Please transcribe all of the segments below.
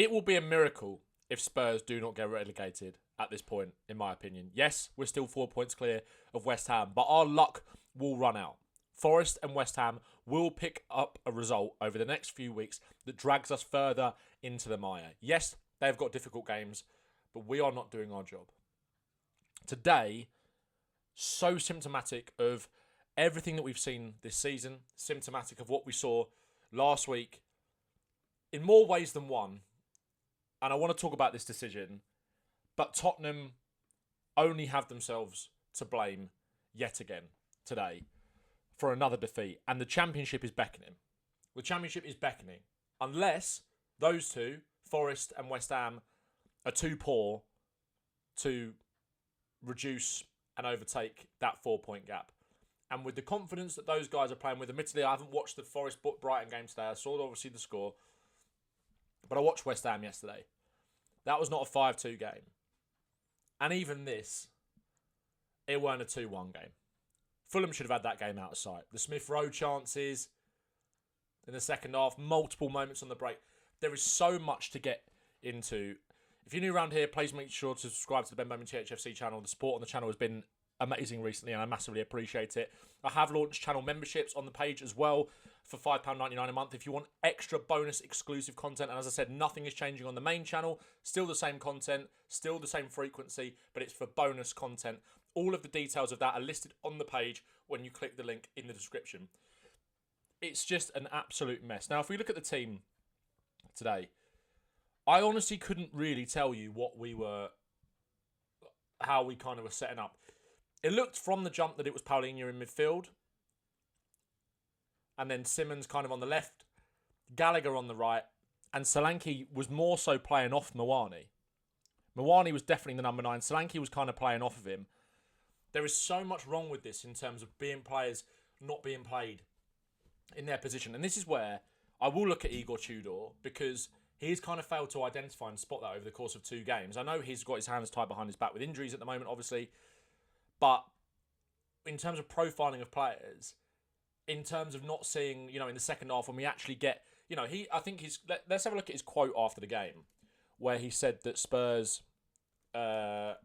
It will be a miracle if Spurs do not get relegated at this point, in my opinion. Yes, we're still 4 points clear of West Ham, but our luck will run out. Forest and West Ham will pick up a result over the next few weeks that drags us further into the mire. Yes, they've got difficult games, but we are not doing our job. Today, so symptomatic of everything that we've seen this season, symptomatic of what we saw last week, in more ways than one. And I want to talk about this decision, but Tottenham only have themselves to blame yet again today for another defeat. And the Championship is beckoning. The Championship is beckoning. Unless those two, Forest and West Ham, are too poor to reduce and overtake that 4-point gap. And with the confidence that those guys are playing with, admittedly, I haven't watched the Forest-Brighton game today. I saw, obviously, the score. But I watched West Ham yesterday. That was not a 5-2 game. And even this, it weren't a 2-1 game. Fulham should have had that game out of sight. The Smith Rowe chances in the second half, multiple moments on the break. There is so much to get into. If you're new around here, please make sure to subscribe to the Bowman THFC channel. The support on the channel has been amazing recently and I massively appreciate it. I have launched channel memberships on the page as well for £5.99 a month if you want extra bonus exclusive content. And as I said, nothing is changing on the main channel. Still the same content, still the same frequency, but it's for bonus content. All of the details of that are listed on the page when you click the link in the description. It's just an absolute mess. Now, if we look at the team today, I honestly couldn't really tell you how we kind of were setting up. It looked from the jump that it was Paulinho in midfield. And then Simmons kind of on the left. Gallagher on the right. And Solanke was more so playing off Mawani. Mawani was definitely the number 9. Solanke was kind of playing off of him. There is so much wrong with this in terms of being players not being played in their position. And this is where I will look at Igor Tudor because he's kind of failed to identify and spot that over the course of 2 games. I know he's got his hands tied behind his back with injuries at the moment, obviously. But in terms of profiling of players, in terms of not seeing, in the second half when we actually get, let's have a look at his quote after the game, where he said that Spurs cannot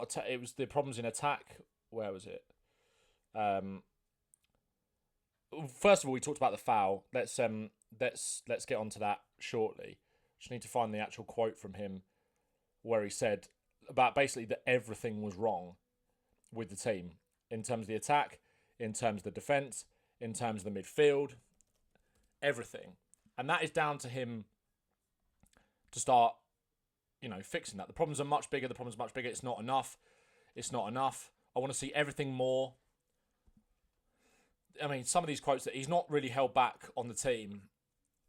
attack. It was the problems in attack. Where was it? First of all, we talked about the foul. Let's get onto that shortly. Just need to find the actual quote from him where he said about basically that everything was wrong with the team in terms of the attack, in terms of the defence, in terms of the midfield, everything. And that is down to him to start, fixing that. The problems are much bigger. It's not enough. I want to see everything more. I mean, some of these quotes that he's not really held back on the team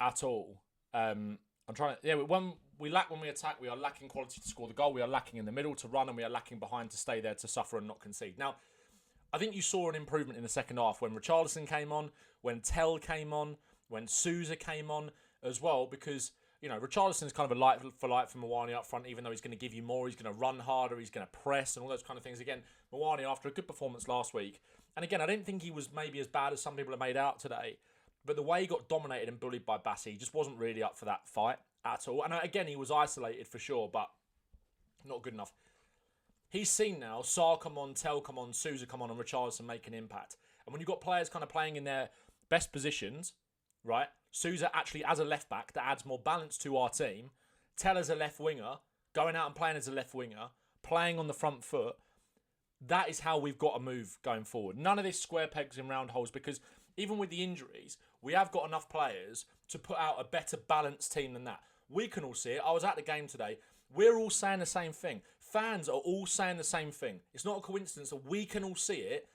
at all. When we attack, we are lacking quality to score the goal. We are lacking in the middle to run, and we are lacking behind to stay there to suffer and not concede. Now, I think you saw an improvement in the second half when Richarlison came on, when Tell came on, when Sousa came on as well, because Richarlison is kind of a light for Mawani up front, even though he's going to give you more. He's going to run harder. He's going to press and all those kind of things. Again, Mawani, after a good performance last week, and again, I didn't think he was maybe as bad as some people have made out today, but the way he got dominated and bullied by Bassi just wasn't really up for that fight at all. And again, he was isolated for sure, but not good enough. He's seen now Sarr come on, Tell come on, Sousa come on, and Richarlison make an impact. And when you've got players kind of playing in their best positions, right? Sousa actually as a left back that adds more balance to our team. Tell as a left winger, going out and playing as a left winger, playing on the front foot. That is how we've got to move going forward. None of this square pegs in round holes, because even with the injuries, we have got enough players to put out a better balanced team than that. We can all see it. I was at the game today. We're all saying the same thing. Fans are all saying the same thing. It's not a coincidence that we can all see it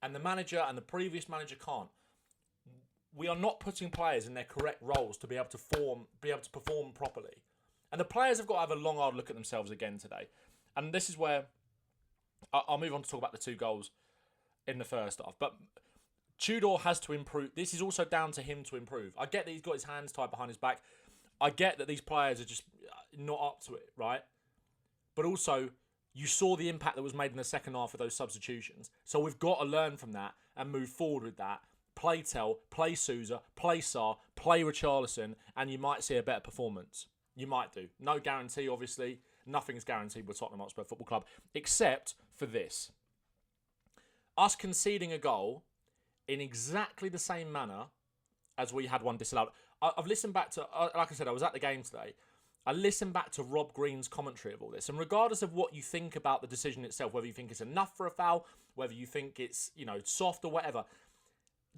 and the manager and the previous manager can't. We are not putting players in their correct roles to be able to perform properly. And the players have got to have a long, hard look at themselves again today. And this is where I'll move on to talk about the 2 goals in the first half. But Tudor has to improve. This is also down to him to improve. I get that he's got his hands tied behind his back. I get that these players are just not up to it, right? But also, you saw the impact that was made in the second half of those substitutions. So we've got to learn from that and move forward with that. play Tell, play Sousa, play Sarr, play Richarlison, and you might see a better performance. You might do. No guarantee, obviously. Nothing's guaranteed with Tottenham Hotspur Football Club, except for this. Us conceding a goal in exactly the same manner as we had one disallowed. I've listened back to, like I said, I was at the game today. I listened back to Rob Green's commentary of all this. And regardless of what you think about the decision itself, whether you think it's enough for a foul, whether you think it's, soft or whatever,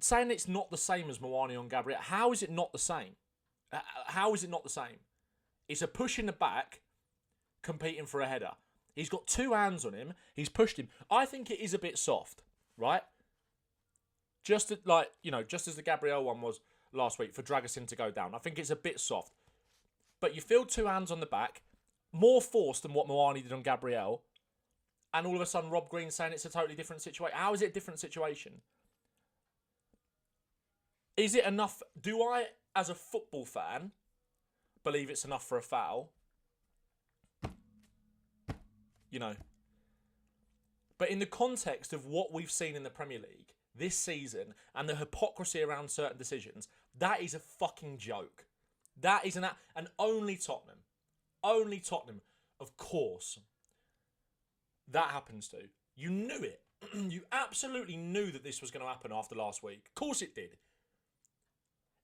saying it's not the same as Moani on Gabriel, how is it not the same? How is it not the same? It's a push in the back, competing for a header. He's got two hands on him. He's pushed him. I think it is a bit soft, right? Just as the Gabriel one was last week for Dragusin to go down. I think it's a bit soft. But you feel two hands on the back, more force than what Moani did on Gabriel, and all of a sudden Rob Green's saying it's a totally different situation. How is it a different situation? Is it enough? Do I, as a football fan, believe it's enough for a foul? But in the context of what we've seen in the Premier League this season and the hypocrisy around certain decisions, that is a fucking joke. That is and only Tottenham, of course, that happens to. You knew it. You absolutely knew that this was going to happen after last week. Of course it did.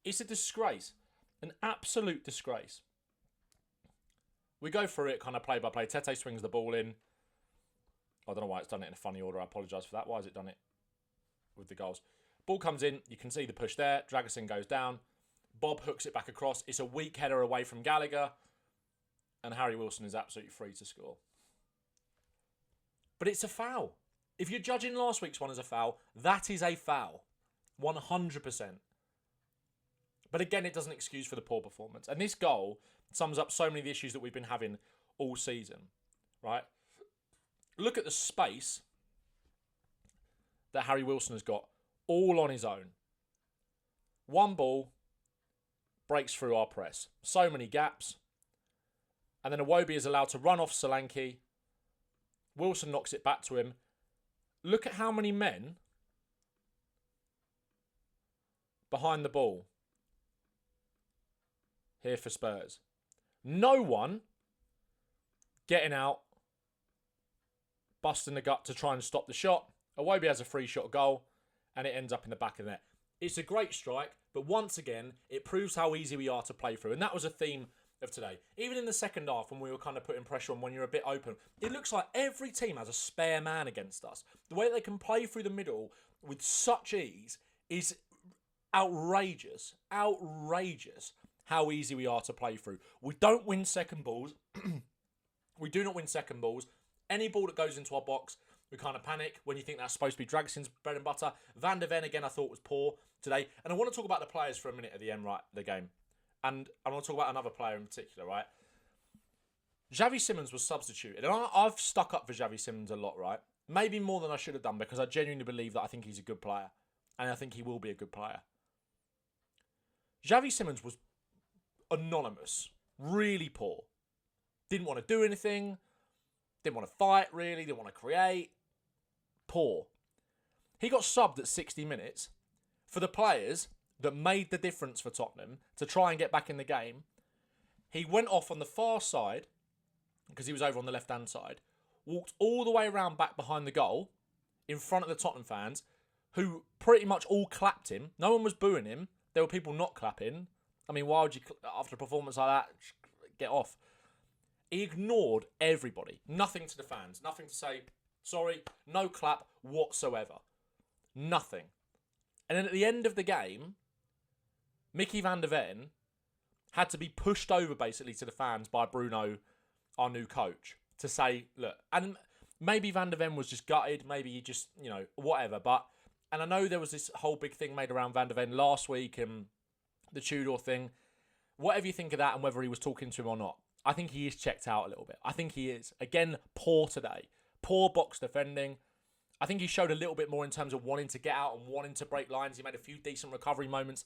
It's a disgrace. An absolute disgrace. We go through it kind of play by play. Tete swings the ball in. I don't know why it's done it in a funny order. I apologise for that. Why has it done it with the goals? Ball comes in. You can see the push there. Dragusin goes down. Bob hooks it back across. It's a weak header away from Gallagher. And Harry Wilson is absolutely free to score. But it's a foul. If you're judging last week's one as a foul, that is a foul. 100%. But again, it doesn't excuse for the poor performance. And this goal sums up so many of the issues that we've been having all season. Right? Look at the space that Harry Wilson has got all on his own. One ball breaks through our press. So many gaps. And then Iwobi is allowed to run off Solanke. Wilson knocks it back to him. Look at how many men behind the ball here for Spurs. No one getting out, busting the gut to try and stop the shot. Iwobi has a free shot goal and it ends up in the back of the net. It's a great strike, but once again, it proves how easy we are to play through. And that was a theme of today. Even in the second half, when we were kind of putting pressure on when you're a bit open, it looks like every team has a spare man against us. The way they can play through the middle with such ease is outrageous. Outrageous how easy we are to play through. We don't win second balls. We do not win second balls. Any ball that goes into our box, we kind of panic when you think that's supposed to be Dragusin's bread and butter. Van der Ven, again, I thought was poor today. And I want to talk about the players for a minute at the end, right, the game. And I want to talk about another player in particular, right? Xavi Simons was substituted. And I've stuck up for Xavi Simons a lot, right? Maybe more than I should have done because I genuinely believe that I think he's a good player. And I think he will be a good player. Xavi Simons was anonymous. Really poor. Didn't want to do anything. Didn't want to fight, really. Didn't want to create. Poor. He got subbed at 60 minutes for the players that made the difference for Tottenham to try and get back in the game. He went off on the far side, because he was over on the left-hand side, walked all the way around back behind the goal, in front of the Tottenham fans, who pretty much all clapped him. No one was booing him. There were people not clapping. I mean, why would you, after a performance like that, get off? He ignored everybody. Nothing to the fans. Nothing to say, sorry, no clap whatsoever. Nothing. And then at the end of the game, Mickey van der Ven had to be pushed over basically to the fans by Bruno, our new coach, to say, look, and maybe Van der Ven was just gutted, maybe he just, whatever. And I know there was this whole big thing made around Van der Ven last week and the Tudor thing. Whatever you think of that and whether he was talking to him or not, I think he is checked out a little bit. I think he is. Again, poor today. Poor box defending. I think he showed a little bit more in terms of wanting to get out and wanting to break lines. He made a few decent recovery moments,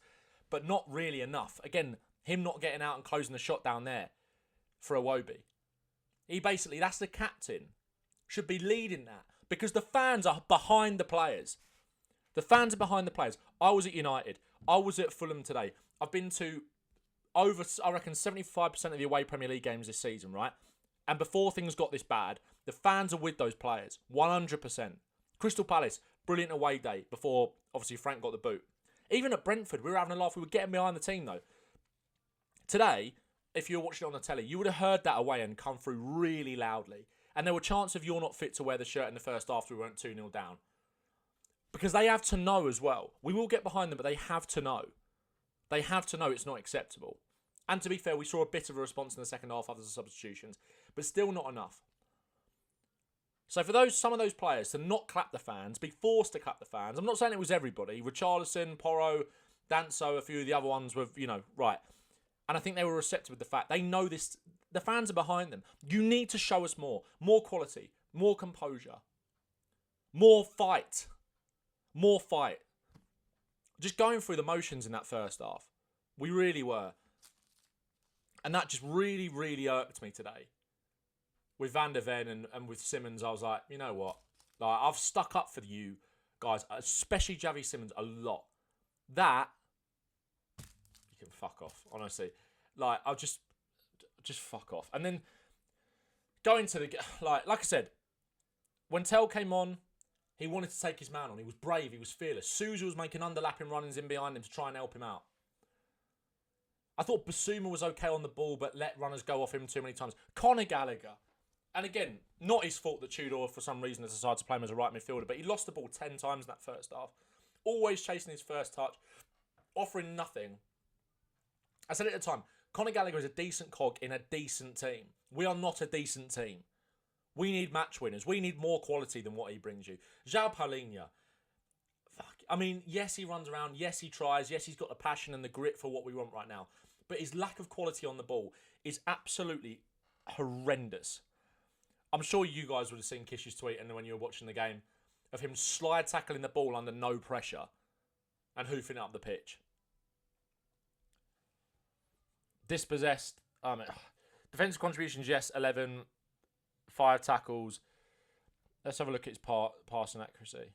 but not really enough. Again, him not getting out and closing the shot down there for Iwobi. He basically, that's the captain, should be leading that because the fans are behind the players. The fans are behind the players. I was at United. I was at Fulham today. I've been to over, I reckon, 75% of the away Premier League games this season, right? And before things got this bad, the fans are with those players. 100%. Crystal Palace, brilliant away day before, obviously, Frank got the boot. Even at Brentford, we were having a laugh. We were getting behind the team, though. Today, if you were watching it on the telly, you would have heard that away and come through really loudly. And there were chances of you're not fit to wear the shirt in the first half after we went 2-0 down. Because they have to know as well. We will get behind them, but they have to know. They have to know it's not acceptable. And to be fair, we saw a bit of a response in the second half after the substitutions, but still not enough. So for some of those players to not clap the fans, be forced to clap the fans, I'm not saying it was everybody. Richarlison, Porro, Danso, a few of the other ones were, right. And I think they were receptive with the fact they know this. The fans are behind them. You need to show us more quality, more composure, more fight. More fight. Just going through the motions in that first half. We really were. And that just really, really irked me today. With Van der Ven and with Simmons, I was like, you know what? Like, I've stuck up for you guys, especially Javi Simmons, a lot. That, you can fuck off, honestly. Like, I'll just fuck off. And then, going to like I said, when Tell came on, he wanted to take his man on. He was brave. He was fearless. Sousa was making underlapping runnings in behind him to try and help him out. I thought Basuma was okay on the ball, but let runners go off him too many times. Conor Gallagher. And again, not his fault that Tudor, for some reason, has decided to play him as a right midfielder, but he lost the ball 10 times in that first half. Always chasing his first touch, offering nothing. I said it at the time, Conor Gallagher is a decent cog in a decent team. We are not a decent team. We need match winners. We need more quality than what he brings you. João Paulinho. I mean, yes, he runs around. Yes, he tries. Yes, he's got the passion and the grit for what we want right now. But his lack of quality on the ball is absolutely horrendous. I'm sure you guys would have seen Kish's tweet and when you were watching the game of him slide tackling the ball under no pressure and hoofing up the pitch. Dispossessed. Defensive contributions, yes, 11. 5 tackles. Let's have a look at his passing accuracy.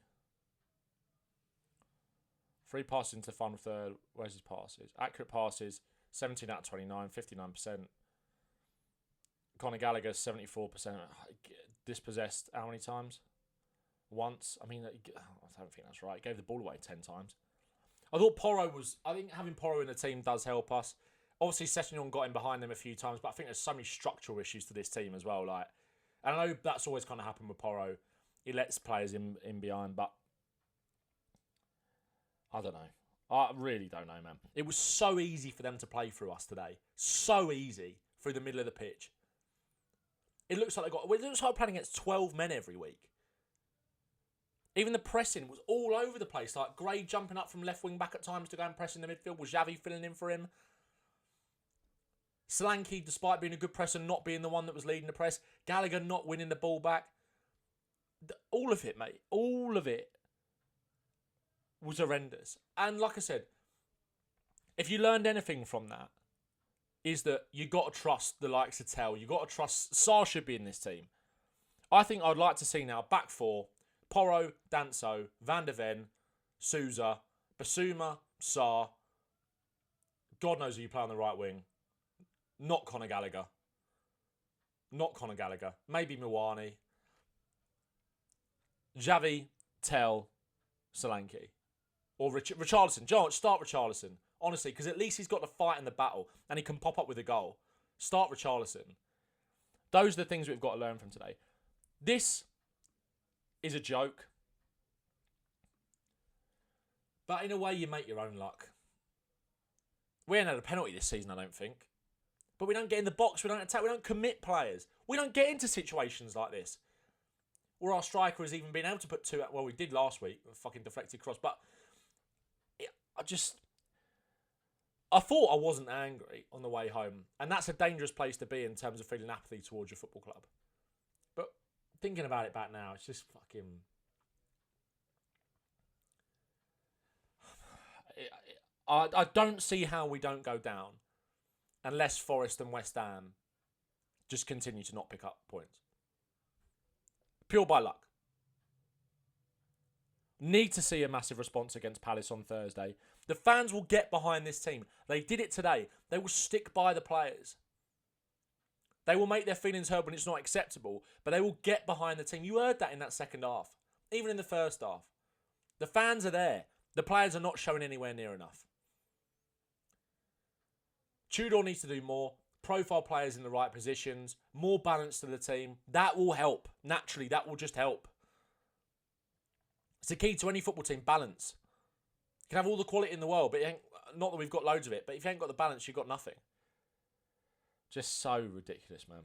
3 passes into the final third. Where's his passes? Accurate passes, 17 out of 29, 59%. Conor Gallagher, 74%. Dispossessed how many times? Once. I mean, I don't think that's right. He gave the ball away 10 times. I thought I think having Porro in the team does help us. Obviously, Sessegnon got in behind them a few times, but I think there's so many structural issues to this team as well. And I know that's always kind of happened with Porro. He lets players in behind, but I don't know. I really don't know, man. It was so easy for them to play through us today. So easy through the middle of the pitch. It looks like they're playing against 12 men every week. Even the pressing was all over the place. Like Gray jumping up from left wing back at times to go and press in the midfield. Was Xavi filling in for him? Solanke, despite being a good presser, not being the one that was leading the press. Gallagher not winning the ball back. All of it, mate. All of it was horrendous. And like I said, if you learned anything from that, is that you got to trust the likes of Tell. You got to trust Sarr should be in this team. I think I'd like to see now back four: Porro, Danso, Van der Ven, Sousa, Basuma, Sarr. God knows who you play on the right wing. Not Conor Gallagher. Not Conor Gallagher. Maybe Milwani. Xavi, Tell, Solanke. Or Richarlison. John, start Richarlison. Honestly, because at least he's got the fight in the battle and he can pop up with a goal. Start Richarlison. Those are the things we've got to learn from today. This is a joke. But in a way, you make your own luck. We ain't had a penalty this season, I don't think. But we don't get in the box, we don't attack, we don't commit players. We don't get into situations like this. Where our striker has even been able to put two... Well, we did last week, a fucking deflected cross. But I thought I wasn't angry on the way home. And that's a dangerous place to be in terms of feeling apathy towards your football club. But thinking about it back now, it's just fucking... I don't see how we don't go down unless Forest and West Ham just continue to not pick up points. Pure by luck. Need to see a massive response against Palace on Thursday. The fans will get behind this team. They did it today. They will stick by the players. They will make their feelings heard when it's not acceptable, but they will get behind the team. You heard that in that second half, even in the first half. The fans are there. The players are not showing anywhere near enough. Tudor needs to do more. Profile players in the right positions. More balance to the team. That will help. Naturally, that will just help. It's the key to any football team, balance. You can have all the quality in the world, but not that we've got loads of it, but if you ain't got the balance, you've got nothing. Just so ridiculous, man.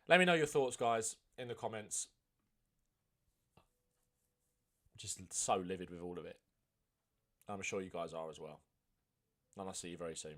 Let me know your thoughts, guys, in the comments. Just so livid with all of it. I'm sure you guys are as well. And I'll see you very soon.